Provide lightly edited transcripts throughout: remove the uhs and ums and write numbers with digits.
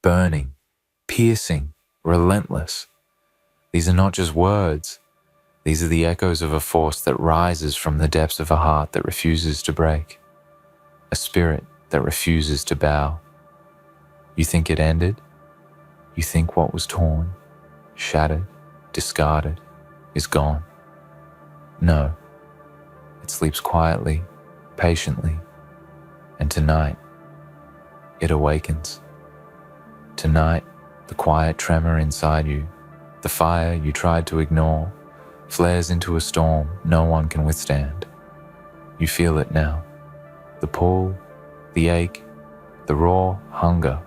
burning, piercing, relentless. These are not just words. These are the echoes of a force that rises from the depths of a heart that refuses to break, a spirit that refuses to bow. You think it ended? You think what was torn, shattered, discarded, is gone? No. It sleeps quietly, patiently, and tonight, it awakens. Tonight, the quiet tremor inside you, the fire you tried to ignore, flares into a storm no one can withstand. You feel it now. The pull, the ache, the raw hunger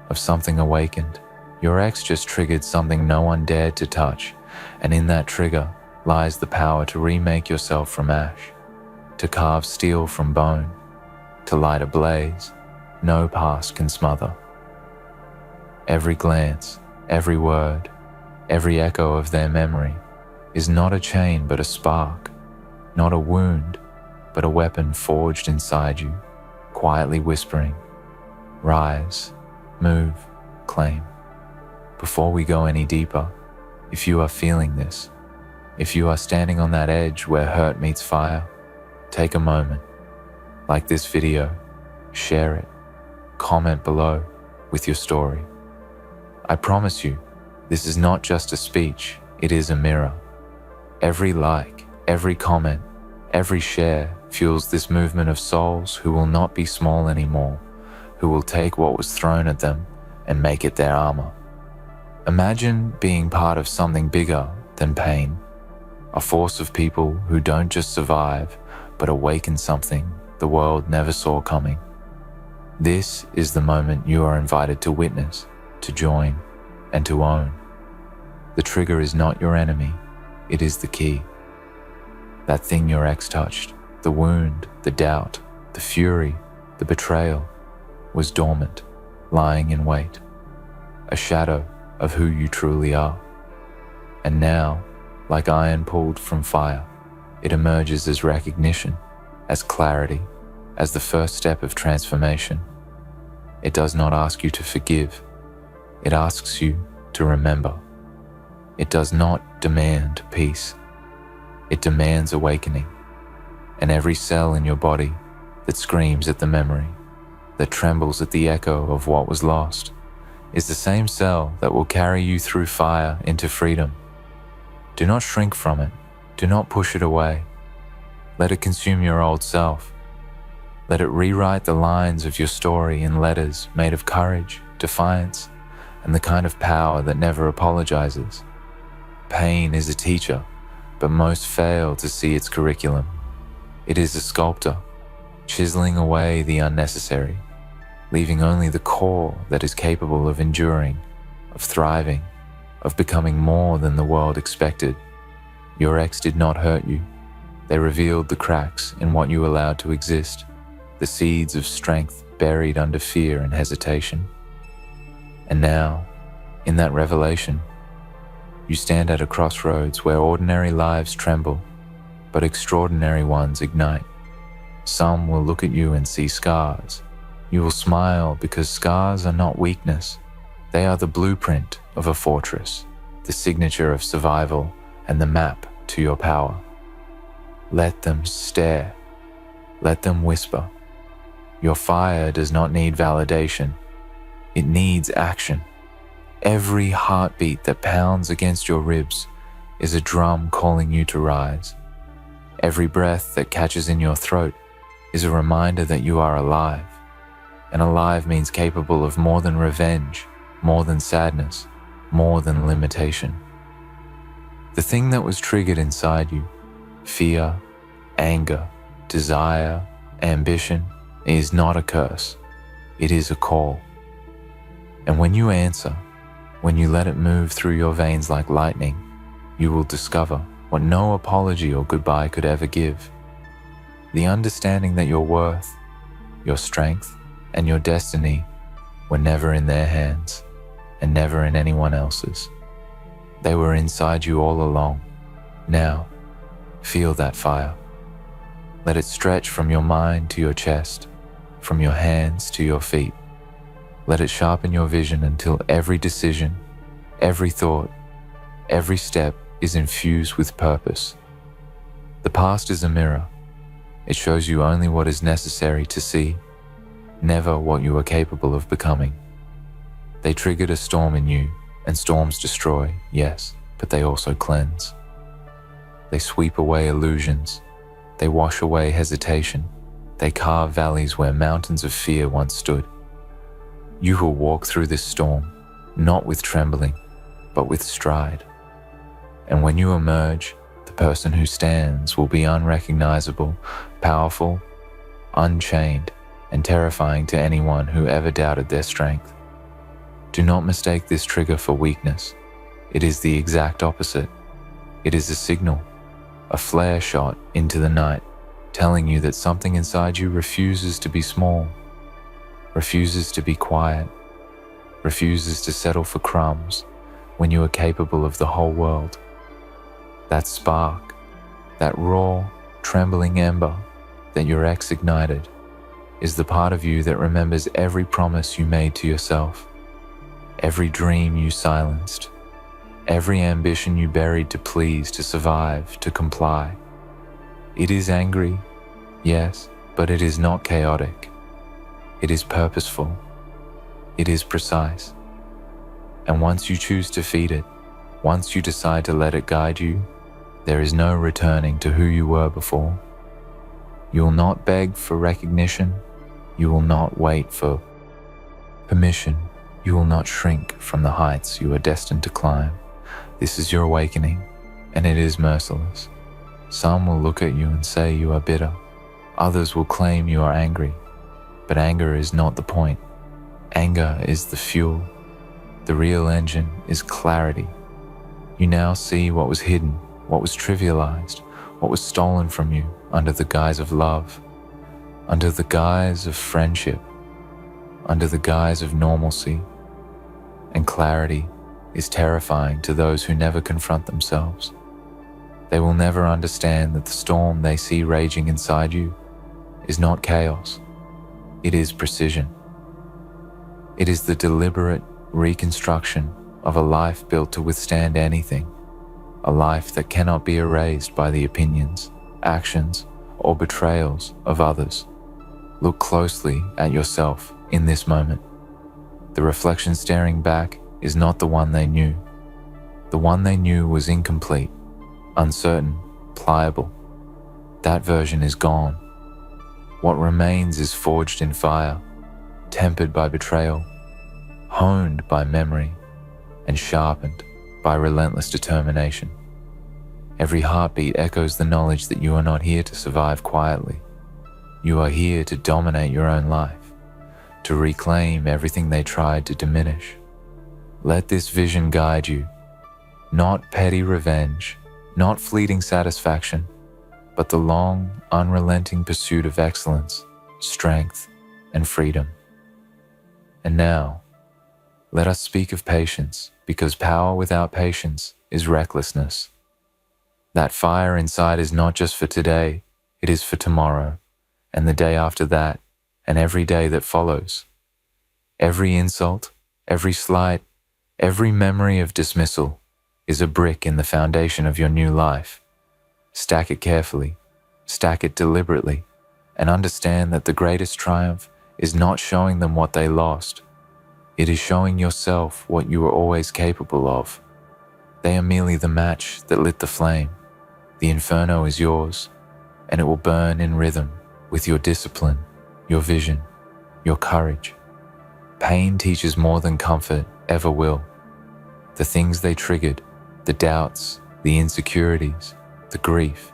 of something awakened. Your ex just triggered something no one dared to touch, and in that trigger lies the power to remake yourself from ash, to carve steel from bone, to light a blaze no past can smother. Every glance, every word, every echo of their memory is not a chain but a spark, not a wound but a weapon forged inside you, quietly whispering, rise, move, claim. Before we go any deeper, if you are feeling this, if you are standing on that edge where hurt meets fire, take a moment, like this video, share it, comment below with your story. I promise you, this is not just a speech, it is a mirror. Every like, every comment, every share fuels this movement of souls who will not be small anymore, who will take what was thrown at them and make it their armor. Imagine being part of something bigger than pain, a force of people who don't just survive, but awaken something the world never saw coming. This is the moment you are invited to witness, to join, and to own. The trigger is not your enemy, it is the key. That thing your ex touched, the wound, the doubt, the fury, the betrayal, was dormant, lying in wait, a shadow of who you truly are. And now, like iron pulled from fire, it emerges as recognition, as clarity, as the first step of transformation. It does not ask you to forgive, it asks you to remember. It does not demand peace, it demands awakening. And every cell in your body that screams at the memory, that trembles at the echo of what was lost, is the same cell that will carry you through fire into freedom. Do not shrink from it, do not push it away. Let it consume your old self. Let it rewrite the lines of your story in letters made of courage, defiance, and the kind of power that never apologizes. Pain is a teacher, but most fail to see its curriculum. It is a sculptor, chiseling away the unnecessary, leaving only the core that is capable of enduring, of thriving, of becoming more than the world expected. Your ex did not hurt you. They revealed the cracks in what you allowed to exist, the seeds of strength buried under fear and hesitation. And now, in that revelation, you stand at a crossroads where ordinary lives tremble, but extraordinary ones ignite. Some will look at you and see scars. You will smile because scars are not weakness. They are the blueprint of a fortress, the signature of survival, and the map to your power. Let them stare. Let them whisper. Your fire does not need validation. It needs action. Every heartbeat that pounds against your ribs is a drum calling you to rise. Every breath that catches in your throat is a reminder that you are alive. And alive means capable of more than revenge, more than sadness, more than limitation. The thing that was triggered inside you, fear, anger, desire, ambition, is not a curse. It is a call. And when you answer, when you let it move through your veins like lightning, you will discover what no apology or goodbye could ever give. The understanding that your worth, your strength, and your destiny were never in their hands and never in anyone else's. They were inside you all along. Now, feel that fire. Let it stretch from your mind to your chest, from your hands to your feet. Let it sharpen your vision until every decision, every thought, every step is infused with purpose. The past is a mirror. It shows you only what is necessary to see, never what you are capable of becoming. They triggered a storm in you, and storms destroy, yes, but they also cleanse. They sweep away illusions. They wash away hesitation. They carve valleys where mountains of fear once stood. You will walk through this storm, not with trembling, but with stride. And when you emerge, the person who stands will be unrecognizable, powerful, unchained, and terrifying to anyone who ever doubted their strength. Do not mistake this trigger for weakness. It is the exact opposite. It is a signal, a flare shot into the night, telling you that something inside you refuses to be small, refuses to be quiet, refuses to settle for crumbs when you are capable of the whole world. That spark, that raw, trembling ember that your ex ignited, is the part of you that remembers every promise you made to yourself, every dream you silenced, every ambition you buried to please, to survive, to comply. It is angry, yes, but it is not chaotic. It is purposeful. It is precise. And once you choose to feed it, once you decide to let it guide you, there is no returning to who you were before. You will not beg for recognition. You will not wait for permission. You will not shrink from the heights you are destined to climb. This is your awakening, and it is merciless. Some will look at you and say you are bitter. Others will claim you are angry. But anger is not the point. Anger is the fuel. The real engine is clarity. You now see what was hidden, what was trivialized, what was stolen from you under the guise of love, under the guise of friendship, under the guise of normalcy. And clarity is terrifying to those who never confront themselves. They will never understand that the storm they see raging inside you is not chaos. It is precision. It is the deliberate reconstruction of a life built to withstand anything, a life that cannot be erased by the opinions, actions, or betrayals of others. Look closely at yourself in this moment. The reflection staring back is not the one they knew. The one they knew was incomplete, uncertain, pliable. That version is gone. What remains is forged in fire, tempered by betrayal, honed by memory, and sharpened by relentless determination. Every heartbeat echoes the knowledge that you are not here to survive quietly. You are here to dominate your own life, to reclaim everything they tried to diminish. Let this vision guide you, not petty revenge, not fleeting satisfaction, but the long, unrelenting pursuit of excellence, strength, and freedom. And now, let us speak of patience, because power without patience is recklessness. That fire inside is not just for today, it is for tomorrow, and the day after that, and every day that follows. Every insult, every slight, every memory of dismissal is a brick in the foundation of your new life. Stack it carefully, stack it deliberately, and understand that the greatest triumph is not showing them what they lost. It is showing yourself what you were always capable of. They are merely the match that lit the flame. The inferno is yours, and it will burn in rhythm with your discipline, your vision, your courage. Pain teaches more than comfort ever will. The things they triggered, the doubts, the insecurities, the grief,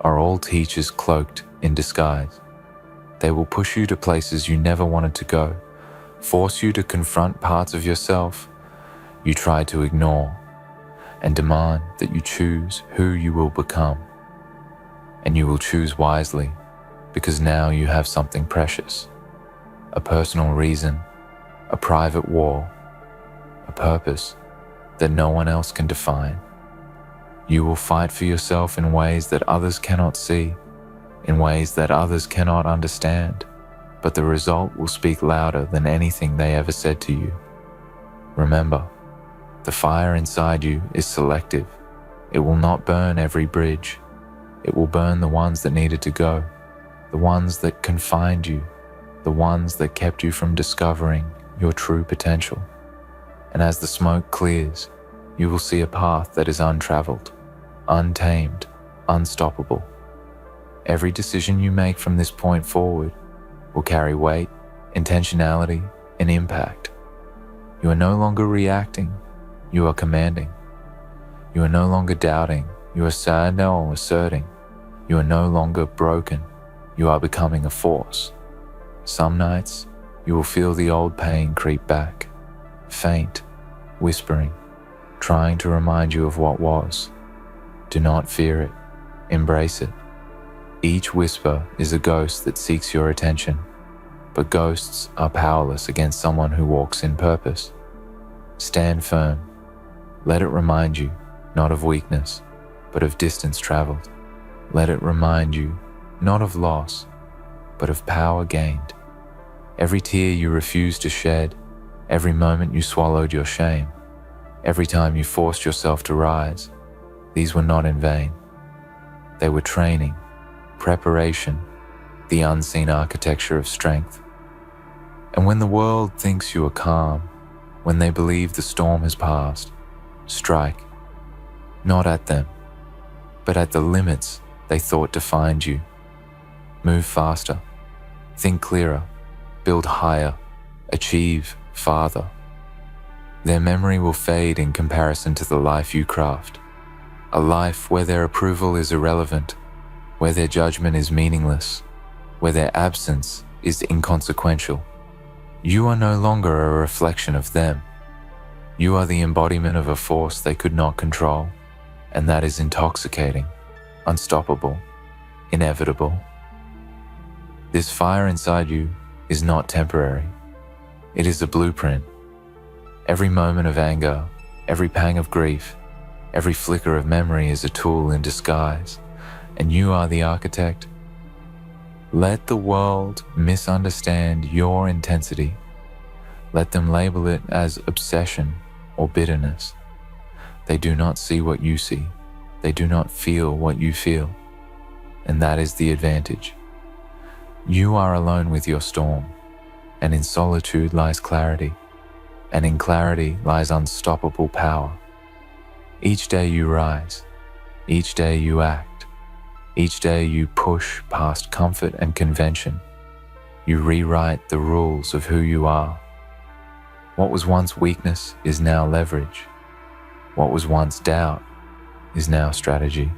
are all teachers cloaked in disguise. They will push you to places you never wanted to go, force you to confront parts of yourself you tried to ignore, and demand that you choose who you will become. And you will choose wisely, because now you have something precious, a personal reason, a private war, a purpose that no one else can define. You will fight for yourself in ways that others cannot see, in ways that others cannot understand. but the result will speak louder than anything they ever said to you. Remember, the fire inside you is selective. It will not burn every bridge. It will burn the ones that needed to go, the ones that confined you, the ones that kept you from discovering your true potential. And as the smoke clears, you will see a path that is untraveled, untamed, unstoppable. Every decision you make from this point forward will carry weight, intentionality, and impact. You are no longer reacting, you are commanding. You are no longer doubting, you are sad now asserting. You are no longer broken, you are becoming a force. Some nights, you will feel the old pain creep back, faint, whispering, trying to remind you of what was. Do not fear it, embrace it. Each whisper is a ghost that seeks your attention, but ghosts are powerless against someone who walks in purpose. Stand firm. Let it remind you, not of weakness, but of distance traveled. Let it remind you, not of loss, but of power gained. Every tear you refused to shed, every moment you swallowed your shame, every time you forced yourself to rise, these were not in vain. They were training, preparation, the unseen architecture of strength. And when the world thinks you are calm, when they believe the storm has passed, strike, not at them, but at the limits they thought defined you. Move faster, think clearer, build higher, achieve farther. Their memory will fade in comparison to the life you craft, a life where their approval is irrelevant, where their judgment is meaningless, where their absence is inconsequential. You are no longer a reflection of them. You are the embodiment of a force they could not control, and that is intoxicating, unstoppable, inevitable. This fire inside you is not temporary. It is a blueprint. Every moment of anger, every pang of grief, every flicker of memory is a tool in disguise, and you are the architect. Let the world misunderstand your intensity. Let them label it as obsession or bitterness. They do not see what you see. They do not feel what you feel. And that is the advantage. You are alone with your storm, and in solitude lies clarity, and in clarity lies unstoppable power. Each day you rise, each day you act, each day you push past comfort and convention. You rewrite the rules of who you are. What was once weakness is now leverage. What was once doubt is now strategy.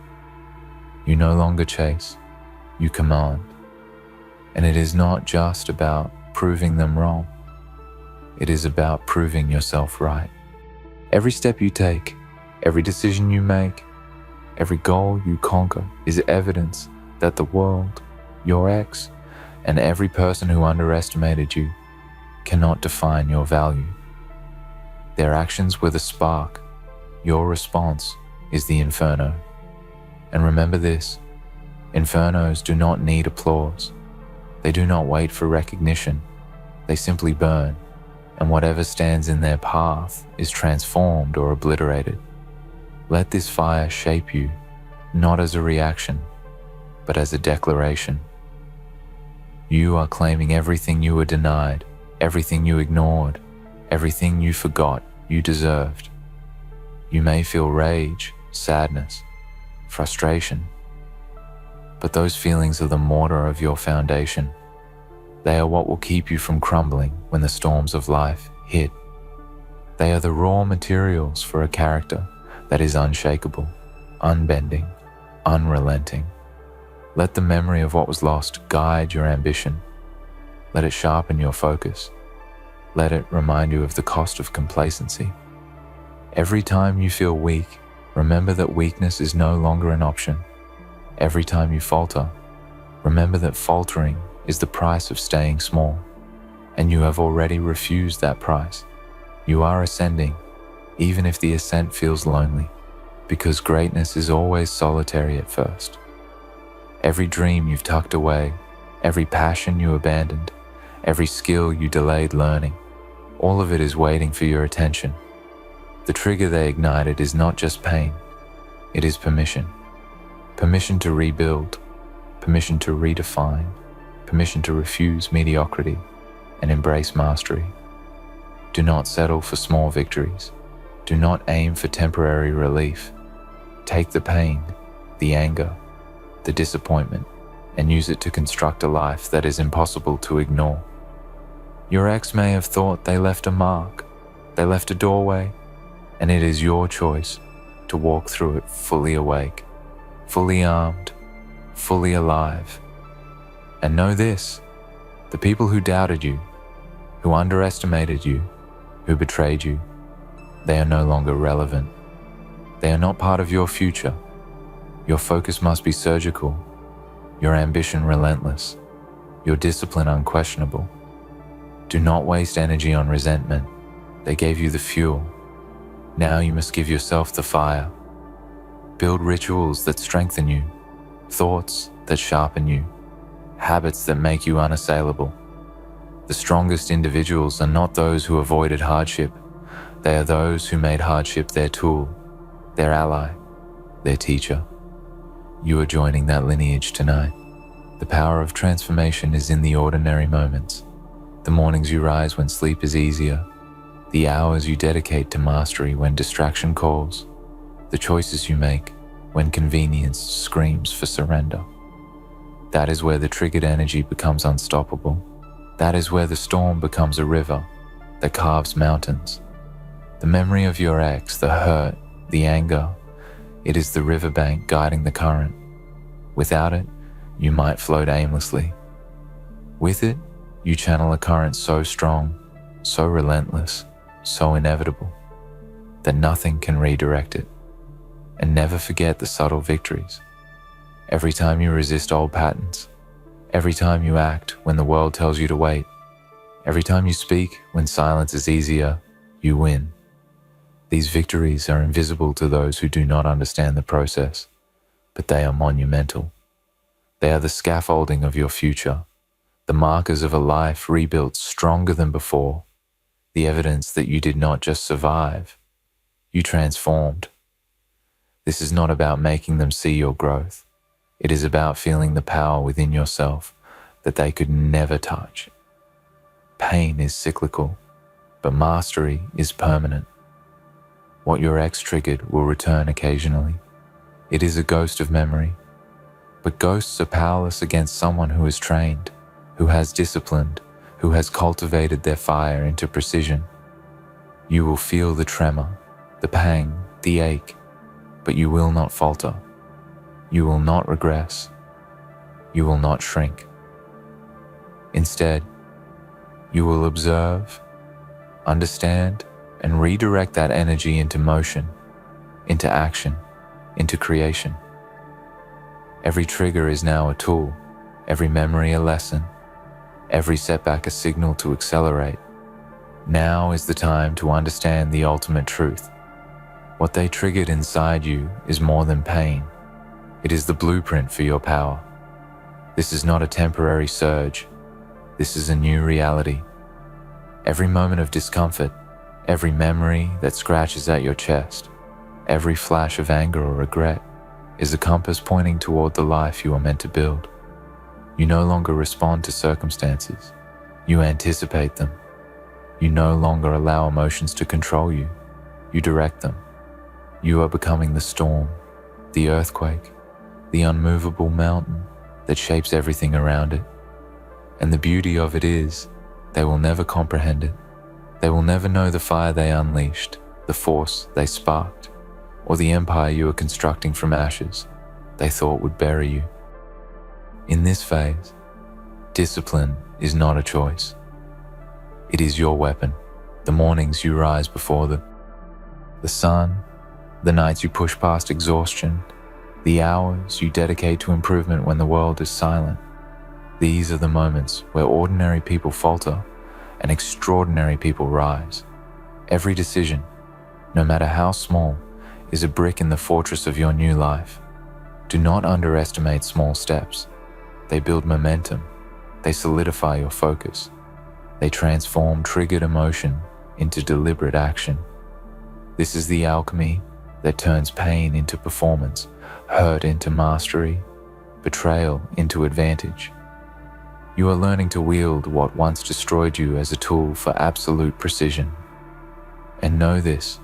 You no longer chase, you command. And it is not just about proving them wrong. It is about proving yourself right. Every step you take, every decision you make, every goal you conquer is evidence that the world, your ex, and every person who underestimated you cannot define your value. Their actions were the spark. Your response is the inferno. And remember this, infernos do not need applause. They do not wait for recognition. They simply burn, and whatever stands in their path is transformed or obliterated. Let this fire shape you, not as a reaction, but as a declaration. You are claiming everything you were denied, everything you ignored, everything you forgot you deserved. You may feel rage, sadness, frustration, but those feelings are the mortar of your foundation. They are what will keep you from crumbling when the storms of life hit. They are the raw materials for a character that is unshakable, unbending, unrelenting. Let the memory of what was lost guide your ambition. Let it sharpen your focus. Let it remind you of the cost of complacency. Every time you feel weak, remember that weakness is no longer an option. Every time you falter, remember that faltering is the price of staying small, and you have already refused that price. You are ascending, even if the ascent feels lonely, because greatness is always solitary at first. Every dream you've tucked away, every passion you abandoned, every skill you delayed learning. All of it is waiting for your attention. The trigger they ignited is not just pain, it is permission. Permission to rebuild, permission to redefine, permission to refuse mediocrity and embrace mastery. Do not settle for small victories. Do not aim for temporary relief. Take the pain, the anger, the disappointment, and use it to construct a life that is impossible to ignore. Your ex may have thought they left a mark, they left a doorway, and it is your choice to walk through it fully awake, fully armed, fully alive. And know this, the people who doubted you, who underestimated you, who betrayed you, they are no longer relevant. They are not part of your future. Your focus must be surgical, your ambition relentless, your discipline unquestionable. Do not waste energy on resentment. They gave you the fuel. Now you must give yourself the fire. Build rituals that strengthen you, thoughts that sharpen you, habits that make you unassailable. The strongest individuals are not those who avoided hardship. They are those who made hardship their tool, their ally, their teacher. You are joining that lineage tonight. The power of transformation is in the ordinary moments. The mornings you rise when sleep is easier. The hours you dedicate to mastery when distraction calls. The choices you make when convenience screams for surrender. That is where the triggered energy becomes unstoppable. That is where the storm becomes a river that carves mountains. The memory of your ex, the hurt, the anger, it is the riverbank guiding the current. Without it, you might float aimlessly. With it, you channel a current so strong, so relentless, so inevitable, that nothing can redirect it. And never forget the subtle victories. Every time you resist old patterns, every time you act when the world tells you to wait, every time you speak when silence is easier, you win. These victories are invisible to those who do not understand the process, but they are monumental. They are the scaffolding of your future, the markers of a life rebuilt stronger than before, the evidence that you did not just survive, you transformed. This is not about making them see your growth. It is about feeling the power within yourself that they could never touch. Pain is cyclical, but mastery is permanent. What your ex triggered will return occasionally. It is a ghost of memory. But ghosts are powerless against someone who is trained, who has disciplined, who has cultivated their fire into precision. You will feel the tremor, the pang, the ache, but you will not falter. You will not regress. You will not shrink. Instead, you will observe, understand, and redirect that energy into motion, into action, into creation. Every trigger is now a tool, every memory a lesson, every setback a signal to accelerate. Now is the time to understand the ultimate truth. What they triggered inside you is more than pain. It is the blueprint for your power. This is not a temporary surge. This is a new reality. Every moment of discomfort, every memory that scratches at your chest, every flash of anger or regret is a compass pointing toward the life you are meant to build. You no longer respond to circumstances. You anticipate them. You no longer allow emotions to control you. You direct them. You are becoming the storm, the earthquake, the unmovable mountain that shapes everything around it. And the beauty of it is, they will never comprehend it. They will never know the fire they unleashed, the force they sparked, or the empire you are constructing from ashes they thought would bury you. In this phase, discipline is not a choice. It is your weapon. The mornings you rise before the sun, the nights you push past exhaustion, the hours you dedicate to improvement when the world is silent. These are the moments where ordinary people falter and extraordinary people rise. Every decision, no matter how small, is a brick in the fortress of your new life. Do not underestimate small steps. They build momentum. They solidify your focus. They transform triggered emotion into deliberate action. This is the alchemy that turns pain into performance, hurt into mastery, betrayal into advantage. You are learning to wield what once destroyed you as a tool for absolute precision. And know this,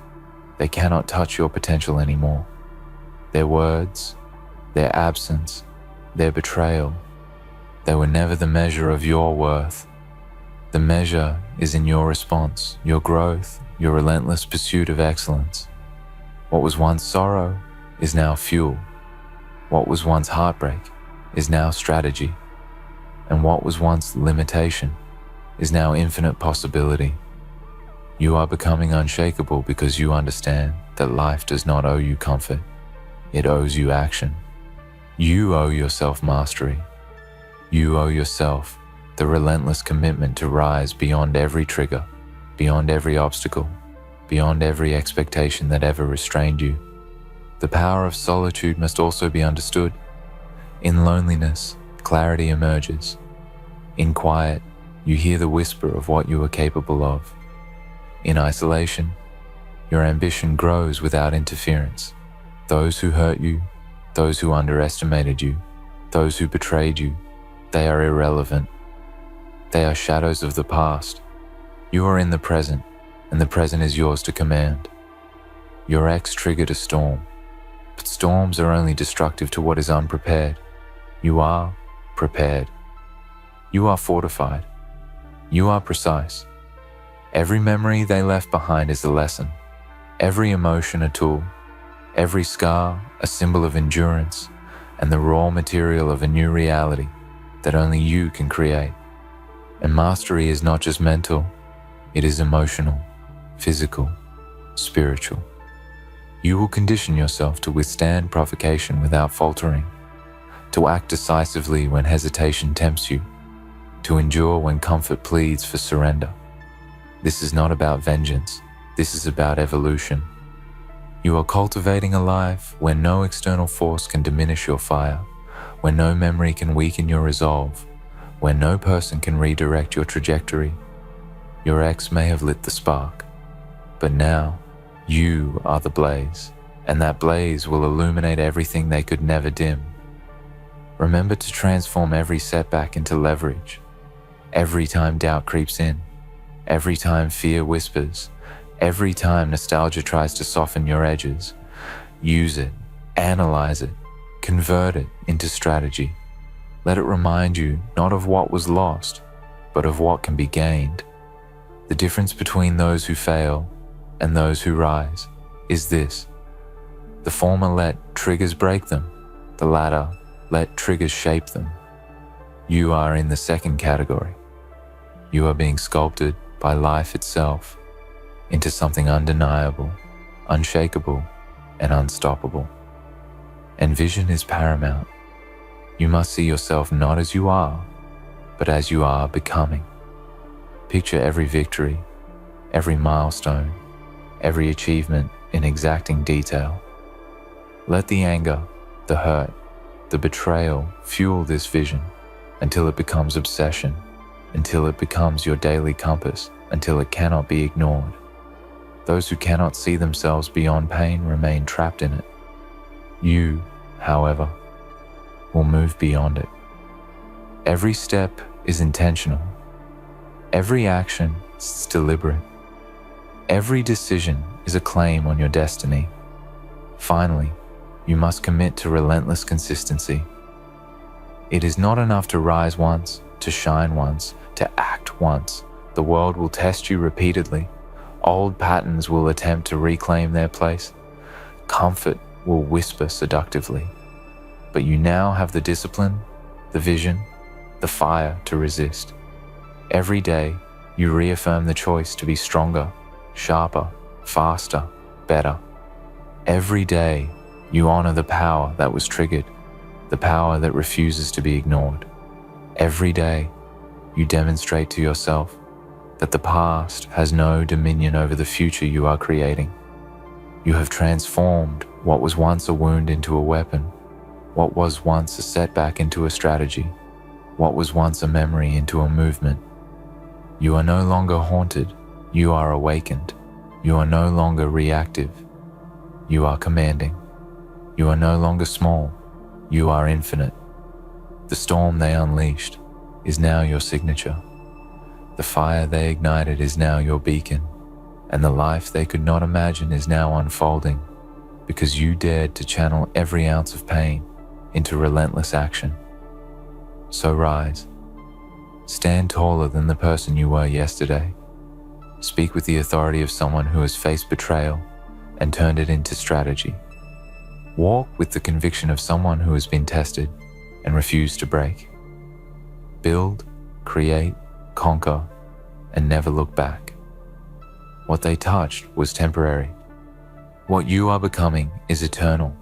they cannot touch your potential anymore. Their words, their absence, their betrayal, they were never the measure of your worth. The measure is in your response, your growth, your relentless pursuit of excellence. What was once sorrow is now fuel. What was once heartbreak is now strategy. And what was once limitation is now infinite possibility. You are becoming unshakable because you understand that life does not owe you comfort. It owes you action. You owe yourself mastery. You owe yourself the relentless commitment to rise beyond every trigger, beyond every obstacle, beyond every expectation that ever restrained you. The power of solitude must also be understood. In loneliness, clarity emerges. In quiet, you hear the whisper of what you are capable of. In isolation, your ambition grows without interference. Those who hurt you, those who underestimated you, those who betrayed you, they are irrelevant. They are shadows of the past. You are in the present, and the present is yours to command. Your ex triggered a storm, but storms are only destructive to what is unprepared. You are prepared. You are fortified. You are precise. Every memory they left behind is a lesson. Every emotion a tool. Every scar a symbol of endurance and the raw material of a new reality that only you can create. And mastery is not just mental, it is emotional, physical, spiritual. You will condition yourself to withstand provocation without faltering, to act decisively when hesitation tempts you, to endure when comfort pleads for surrender. This is not about vengeance, this is about evolution. You are cultivating a life where no external force can diminish your fire, where no memory can weaken your resolve, where no person can redirect your trajectory. Your ex may have lit the spark, but now you are the blaze, and that blaze will illuminate everything they could never dim. Remember to transform every setback into leverage. Every time doubt creeps in, every time fear whispers, every time nostalgia tries to soften your edges, use it, analyze it, convert it into strategy. Let it remind you not of what was lost, but of what can be gained. The difference between those who fail and those who rise is this. The former let triggers break them, the latter let triggers shape them. You are in the second category. You are being sculpted by life itself into something undeniable, unshakable, and unstoppable. And vision is paramount. You must see yourself not as you are, but as you are becoming. Picture every victory, every milestone, every achievement in exacting detail. Let the anger, the hurt, the betrayal fuel this vision until it becomes obsession, until it becomes your daily compass, until it cannot be ignored. Those who cannot see themselves beyond pain remain trapped in it. You, however, will move beyond it. Every step is intentional. Every action is deliberate. Every decision is a claim on your destiny. Finally, you must commit to relentless consistency. It is not enough to rise once, to shine once, to act once. The world will test you repeatedly. Old patterns will attempt to reclaim their place. Comfort will whisper seductively. But you now have the discipline, the vision, the fire to resist. Every day, you reaffirm the choice to be stronger, sharper, faster, better. Every day, you honor the power that was triggered, the power that refuses to be ignored. Every day, you demonstrate to yourself that the past has no dominion over the future you are creating. You have transformed what was once a wound into a weapon, what was once a setback into a strategy, what was once a memory into a movement. You are no longer haunted. You are awakened. You are no longer reactive. You are commanding. You are no longer small. You are infinite. The storm they unleashed is now your signature. The fire they ignited is now your beacon, and the life they could not imagine is now unfolding because you dared to channel every ounce of pain into relentless action. So rise. Stand taller than the person you were yesterday. Speak with the authority of someone who has faced betrayal and turned it into strategy. Walk with the conviction of someone who has been tested and refused to break. Build, create, conquer, and never look back. What they touched was temporary. What you are becoming is eternal.